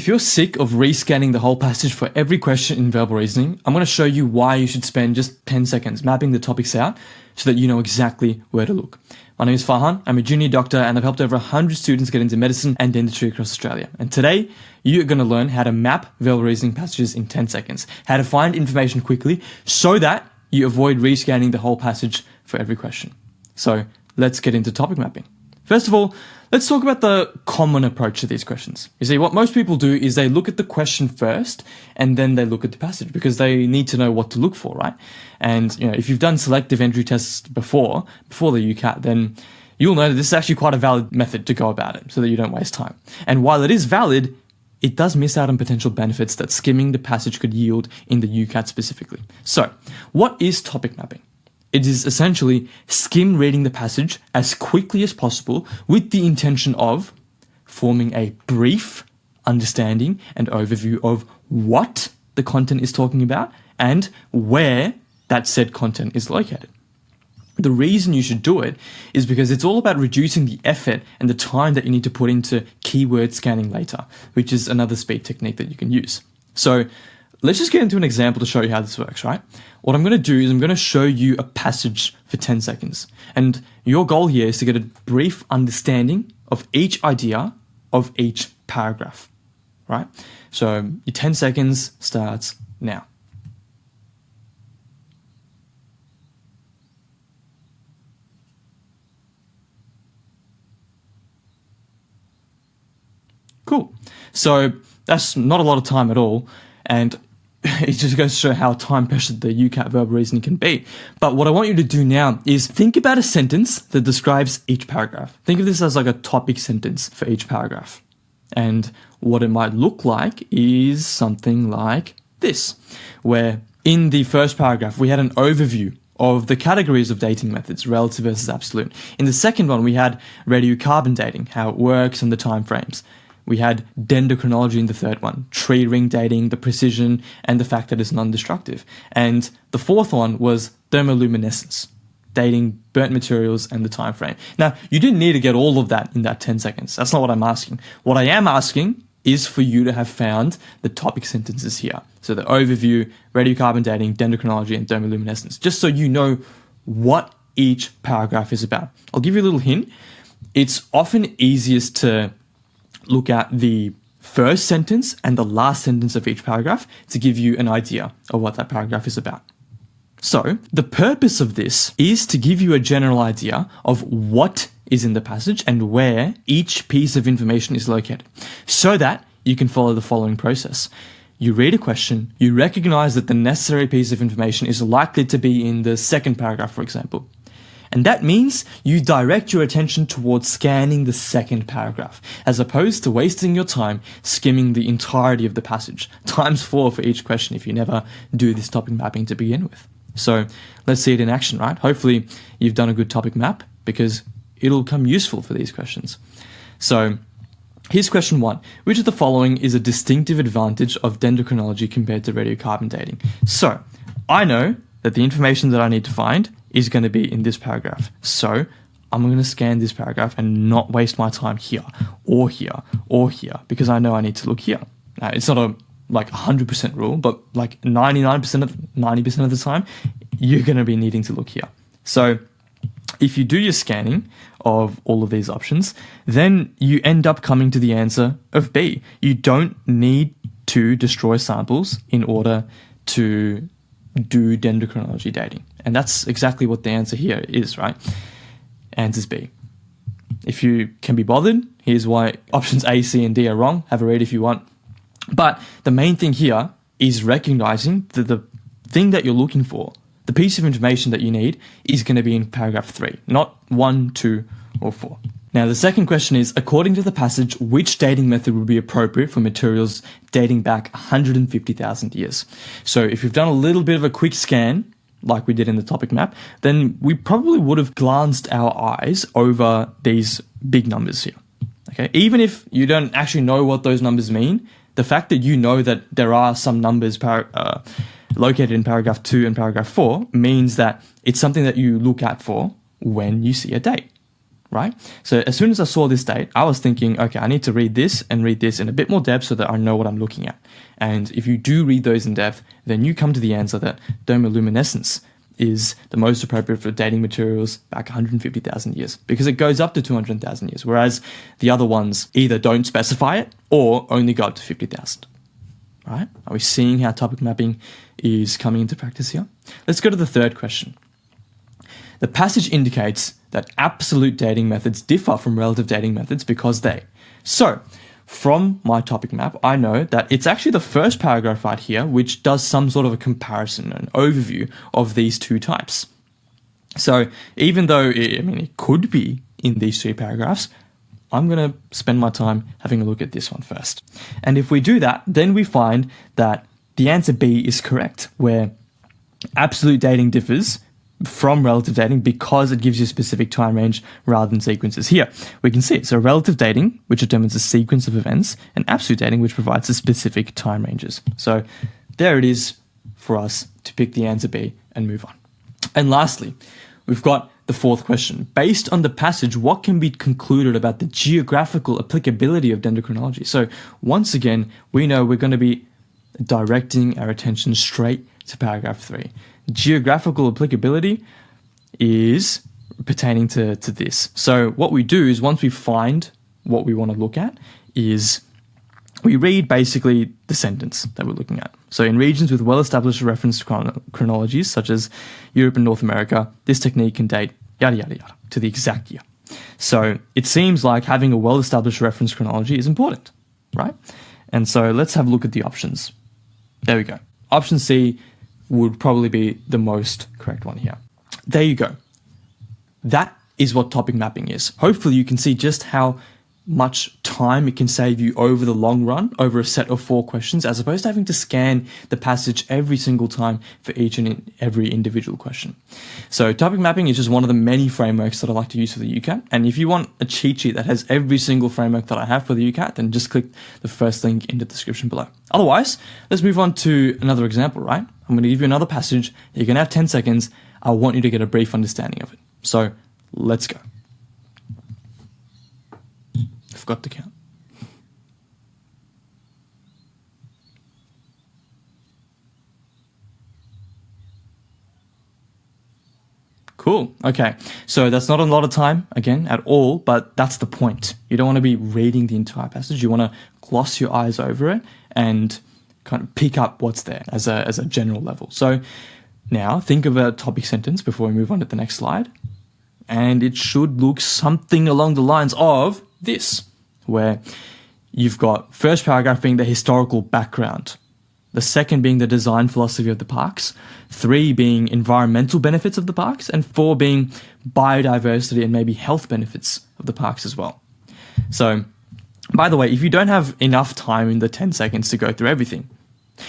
If you're sick of rescanning the whole passage for every question in verbal reasoning, I'm going to show you why you should spend just 10 seconds mapping the topics out so that you know exactly where to look. My name is Farhan, I'm a junior doctor and I've helped over 100 students get into medicine and dentistry across Australia. And today, you're going to learn how to map verbal reasoning passages in 10 seconds, how to find information quickly so that you avoid rescanning the whole passage for every question. So let's get into topic mapping. First of all, let's talk about the common approach to these questions. You see, what most people do is they look at the question first and then they look at the passage because they need to know what to look for, right? And if you've done selective entry tests before the UCAT, then you'll know that this is actually quite a valid method to go about it so that you don't waste time. And while it is valid, it does miss out on potential benefits that skimming the passage could yield in the UCAT specifically. So, what is topic mapping? It is essentially skim reading the passage as quickly as possible with the intention of forming a brief understanding and overview of what the content is talking about and where that said content is located. The reason you should do it is because it's all about reducing the effort and the time that you need to put into keyword scanning later, which is another speed technique that you can use. So let's just get into an example to show you how this works, right? What I'm going to do is I'm going to show you a passage for 10 seconds. And your goal here is to get a brief understanding of each idea of each paragraph, right? So your 10 seconds starts now. Cool. So that's not a lot of time at all. And it just goes to show how time pressured the UCAT verbal reasoning can be. But what I want you to do now is think about a sentence that describes each paragraph. Think of this as like a topic sentence for each paragraph. And what it might look like is something like this, where in the first paragraph, we had an overview of the categories of dating methods, relative versus absolute. In the second one, we had radiocarbon dating, how it works and the time frames. We had dendrochronology in the third one, tree ring dating, the precision, and the fact that it's non-destructive. And the fourth one was thermoluminescence, dating burnt materials and the time frame. Now, you didn't need to get all of that in that 10 seconds. That's not what I'm asking. What I am asking is for you to have found the topic sentences here. So the overview, radiocarbon dating, dendrochronology, and thermoluminescence, just so you know what each paragraph is about. I'll give you a little hint. It's often easiest to look at the first sentence and the last sentence of each paragraph to give you an idea of what that paragraph is about. So, the purpose of this is to give you a general idea of what is in the passage and where each piece of information is located, so that you can follow the following process. You read a question, you recognize that the necessary piece of information is likely to be in the second paragraph, for example. And that means you direct your attention towards scanning the second paragraph, as opposed to wasting your time skimming the entirety of the passage, times 4 for each question if you never do this topic mapping to begin with. So let's see it in action, right? Hopefully you've done a good topic map because it'll come useful for these questions. So here's question 1. Which of the following is a distinctive advantage of dendrochronology compared to radiocarbon dating? So I know that the information that I need to find is going to be in this paragraph. So I'm going to scan this paragraph and not waste my time here or here or here because I know I need to look here. Now, it's not a 100% rule, but like 90% of the time, you're going to be needing to look here. So if you do your scanning of all of these options, then you end up coming to the answer of B. You don't need to destroy samples in order to do dendrochronology dating. And that's exactly what the answer here is, right? Answer's B. If you can be bothered, here's why options A, C, and D are wrong. Have a read if you want. But the main thing here is recognizing that the thing that you're looking for, the piece of information that you need, is going to be in paragraph 3, not 1, 2, or 4. Now, the second question is, according to the passage, which dating method would be appropriate for materials dating back 150,000 years? So if you've done a little bit of a quick scan, like we did in the topic map, then we probably would have glanced our eyes over these big numbers here. Okay, even if you don't actually know what those numbers mean, the fact that you know that there are some numbers located in paragraph 2 and paragraph 4 means that it's something that you look at for when you see a date, right? So as soon as I saw this date, I was thinking, okay, I need to read this and read this in a bit more depth so that I know what I'm looking at. And if you do read those in depth, then you come to the answer that dermoluminescence is the most appropriate for dating materials back 150,000 years, because it goes up to 200,000 years, whereas the other ones either don't specify it or only go up to 50,000. Right? Are we seeing how topic mapping is coming into practice here? Let's go to the third question. The passage indicates that absolute dating methods differ from relative dating methods because they. So, from my topic map, I know that it's actually the first paragraph right here which does some sort of a comparison, an overview of these two types. So, even though it could be in these three paragraphs, I'm going to spend my time having a look at this one first. And if we do that, then we find that the answer B is correct, where absolute dating differs from relative dating because it gives you a specific time range rather than sequences. Here, we can see it. So relative dating, which determines a sequence of events, and absolute dating, which provides the specific time ranges. So there it is for us to pick the answer B and move on. And lastly, we've got the fourth question. Based on the passage, what can be concluded about the geographical applicability of dendrochronology? So once again, we know we're going to be directing our attention straight to paragraph 3. Geographical applicability is pertaining to this. So what we do is once we find what we want to look at is we read basically the sentence that we're looking at. So in regions with well-established reference chronologies, such as Europe and North America, this technique can date yada, yada, yada, to the exact year. So it seems like having a well-established reference chronology is important, right? And so let's have a look at the options. There we go. Option C would probably be the most correct one here. There you go. That is what topic mapping is. Hopefully you can see just how much time it can save you over the long run, over a set of 4 questions, as opposed to having to scan the passage every single time for each and every individual question. So topic mapping is just one of the many frameworks that I like to use for the UCAT. And if you want a cheat sheet that has every single framework that I have for the UCAT, then just click the first link in the description below. Otherwise, let's move on to another example, right? I'm going to give you another passage. You're going to have 10 seconds. I want you to get a brief understanding of it. So let's go. I forgot to count. Cool. Okay. So that's not a lot of time, again, at all, but that's the point. You don't want to be reading the entire passage. You want to gloss your eyes over it and kind of pick up what's there as a general level. So now think of a topic sentence before we move on to the next slide. And it should look something along the lines of this, where you've got first paragraph being the historical background, the second being the design philosophy of the parks, 3 being environmental benefits of the parks, and 4 being biodiversity and maybe health benefits of the parks as well. So, by the way, if you don't have enough time in the 10 seconds to go through everything,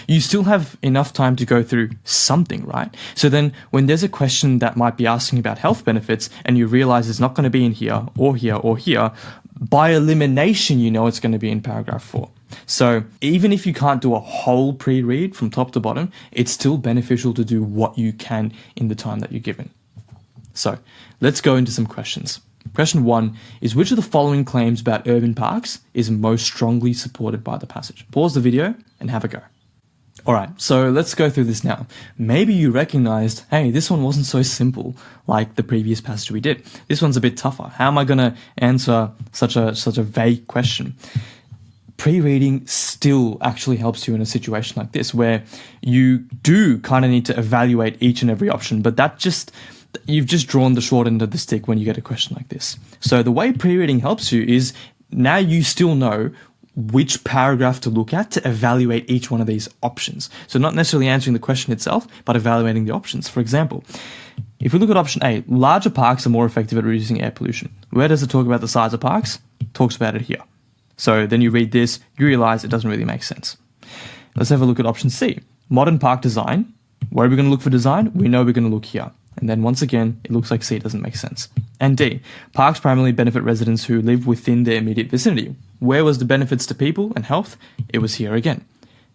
you still have enough time to go through something, right? So then when there's a question that might be asking about health benefits and you realize it's not going to be in here or here or here, by elimination, you know it's going to be in paragraph 4. So even if you can't do a whole pre-read from top to bottom, it's still beneficial to do what you can in the time that you're given. So let's go into some questions. Question 1 is, which of the following claims about urban parks is most strongly supported by the passage? Pause the video and have a go. All right, so let's go through this now. Maybe you recognized, hey, this one wasn't so simple like the previous passage we did. This one's a bit tougher. How am I going to answer such a vague question? Pre-reading still actually helps you in a situation like this, where you do kind of need to evaluate each and every option, but you've just drawn the short end of the stick when you get a question like this. So the way pre-reading helps you is now you still know which paragraph to look at to evaluate each one of these options. So not necessarily answering the question itself, but evaluating the options. For example, if we look at option A, larger parks are more effective at reducing air pollution. Where does it talk about the size of parks? It talks about it here. So then you read this, you realize it doesn't really make sense. Let's have a look at option C. Modern park design. Where are we going to look for design? We know we're going to look here. And then once again, it looks like C doesn't make sense. And D, parks primarily benefit residents who live within their immediate vicinity. Where was the benefits to people and health? It was here again.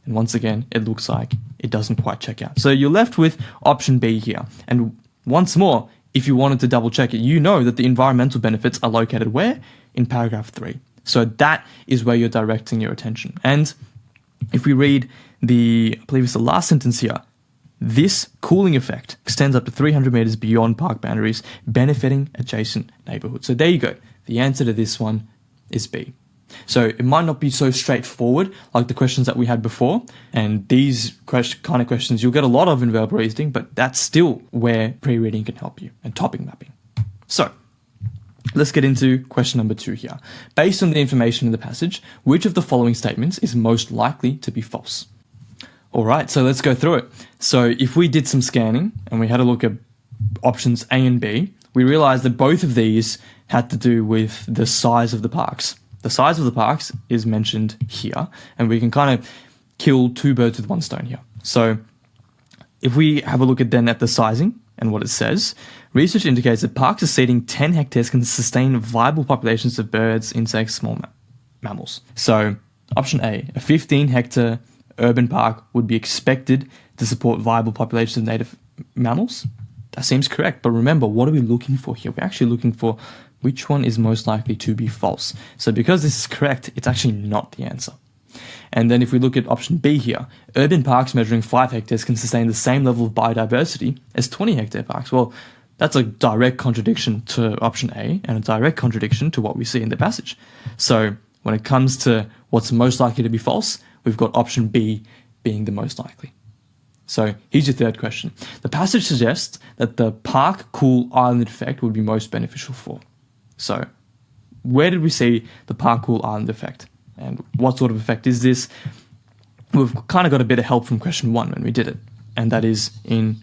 And once again, it looks like it doesn't quite check out. So you're left with option B here. And once more, if you wanted to double check it, you know that the environmental benefits are located where? In paragraph 3. So that is where you're directing your attention. And if we read I believe it's the last sentence here, this cooling effect extends up to 300 meters beyond park boundaries, benefiting adjacent neighborhoods. So there you go. The answer to this one is B. So it might not be so straightforward like the questions that we had before, and these kind of questions you'll get a lot of in verbal reasoning, but that's still where pre-reading can help you, and topic mapping. So let's get into question number 2 here. Based on the information in the passage, which of the following statements is most likely to be false? All right, so let's go through it. So if we did some scanning and we had a look at options A and B, we realized that both of these had to do with the size of the parks. The size of the parks is mentioned here, and we can kind of kill 2 birds with 1 stone here. So if we have a look at the sizing and what it says, research indicates that parks exceeding 10 hectares can sustain viable populations of birds, insects, small mammals. So option A, a 15-hectare urban park would be expected to support viable populations of native mammals. That seems correct, but remember, what are we looking for here? We're actually looking for which one is most likely to be false. So because this is correct, it's actually not the answer. And then if we look at option B here, urban parks measuring 5 hectares can sustain the same level of biodiversity as 20-hectare parks. Well, that's a direct contradiction to option A and a direct contradiction to what we see in the passage. So when it comes to what's most likely to be false, we've got option B being the most likely. So here's your third question. The passage suggests that the park cool island effect would be most beneficial for. So where did we see the park cool island effect? And what sort of effect is this? We've kind of got a bit of help from question 1 when we did it. And that is in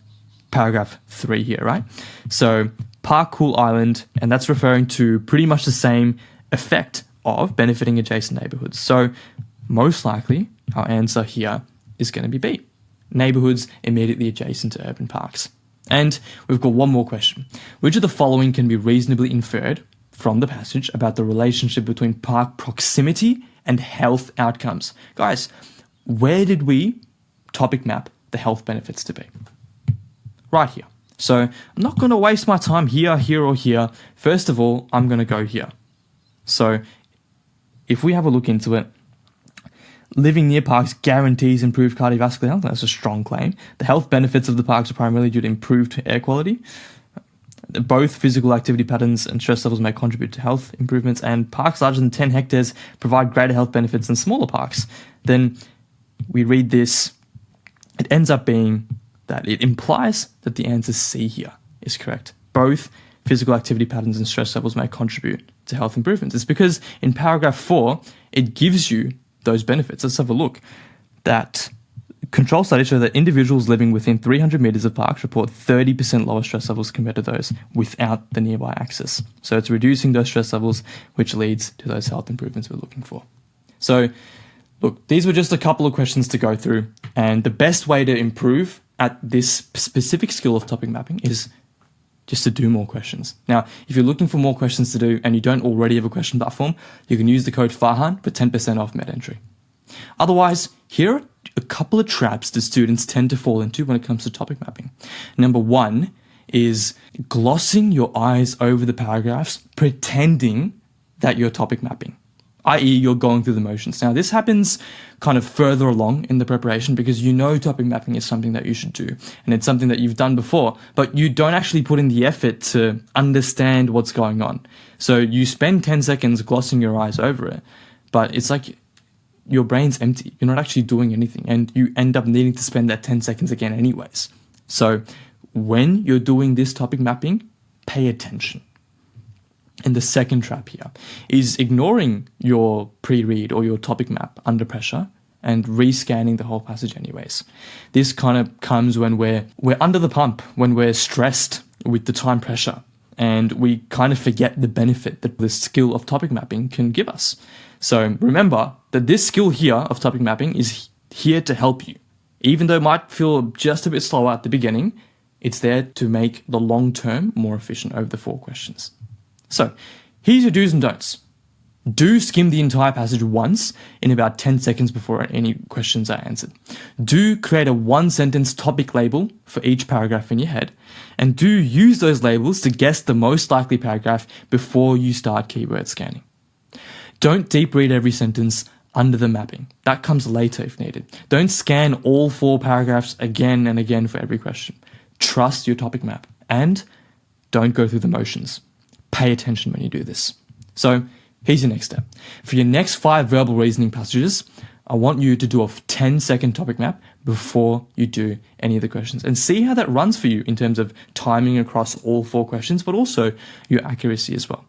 paragraph 3 here, right? So park cool island, and that's referring to pretty much the same effect of benefiting adjacent neighborhoods. So most likely, our answer here is going to be B. Neighborhoods immediately adjacent to urban parks. And we've got one more question. Which of the following can be reasonably inferred from the passage about the relationship between park proximity and health outcomes? Guys, where did we topic map the health benefits to be? Right here. So I'm not going to waste my time here, or here. First of all, I'm going to go here. So if we have a look into it, living near parks guarantees improved cardiovascular health. That's a strong claim. The health benefits of the parks are primarily due to improved air quality. Both physical activity patterns and stress levels may contribute to health improvements, and parks larger than 10 hectares provide greater health benefits than smaller parks. Then we read this, it ends up being that it implies that the answer C here is correct. Both physical activity patterns and stress levels may contribute to health improvements. It's because in paragraph 4, it gives you those benefits. Let's have a look. That control studies show that individuals living within 300 meters of parks report 30% lower stress levels compared to those without the nearby access. So it's reducing those stress levels, which leads to those health improvements we're looking for. So look, these were just a couple of questions to go through, and the best way to improve at this specific skill of topic mapping is just to do more questions. Now, if you're looking for more questions to do and you don't already have a question platform, you can use the code Farhan for 10% off med entry. Otherwise, here are a couple of traps that students tend to fall into when it comes to topic mapping. Number 1 is glossing your eyes over the paragraphs, pretending that you're topic mapping, i.e. you're going through the motions. Now, this happens kind of further along in the preparation because you know topic mapping is something that you should do, and it's something that you've done before, but you don't actually put in the effort to understand what's going on. So you spend 10 seconds glossing your eyes over it, but it's like your brain's empty. You're not actually doing anything, and you end up needing to spend that 10 seconds again anyways. So when you're doing this topic mapping, pay attention. And the second trap here is ignoring your pre-read or your topic map under pressure and rescanning the whole passage anyways. This kind of comes when we're under the pump, when we're stressed with the time pressure, and we kind of forget the benefit that the skill of topic mapping can give us. So remember that this skill here of topic mapping is here to help you. Even though it might feel just a bit slower at the beginning, it's there to make the long term more efficient over the 4 questions. So here's your do's and don'ts. Do skim the entire passage once in about 10 seconds before any questions are answered. Do create a one-sentence topic label for each paragraph in your head, and do use those labels to guess the most likely paragraph before you start keyword scanning. Don't deep read every sentence under the mapping. That comes later if needed. Don't scan all 4 paragraphs again and again for every question. Trust your topic map, and don't go through the motions. Pay attention when you do this. So, here's your next step. For your next 5 verbal reasoning passages, I want you to do a 10-second topic map before you do any of the questions and see how that runs for you in terms of timing across all 4 questions, but also your accuracy as well.